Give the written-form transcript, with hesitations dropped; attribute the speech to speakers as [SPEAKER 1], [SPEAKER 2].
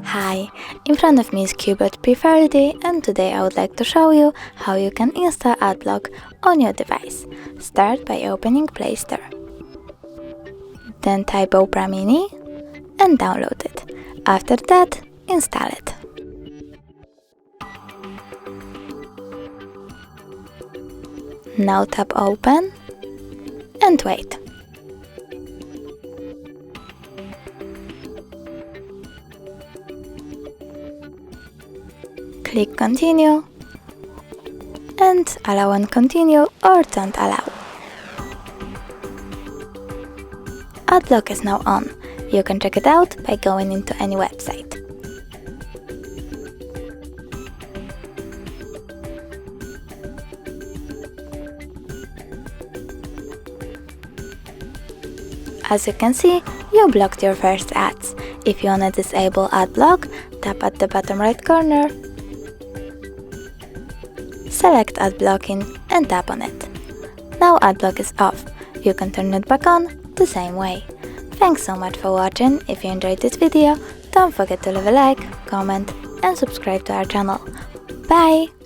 [SPEAKER 1] Hi, in front of me is CUBOT P40 and today I would like to show you how you can install AdBlock on your device. Start by opening Play Store. Then type Opera Mini and download it. After that, install it. Now tap Open and wait. Click Continue and allow and continue or don't allow. AdBlock is now on. You can check it out by going into any website. As you can see, you blocked your first ads. If you wanna disable AdBlock, tap at the bottom right corner, select Ad Blocking and tap on it. Now AdBlock is off. You can turn it back on the same way. Thanks so much for watching. If you enjoyed this video, don't forget to leave a like, comment and subscribe to our channel. Bye!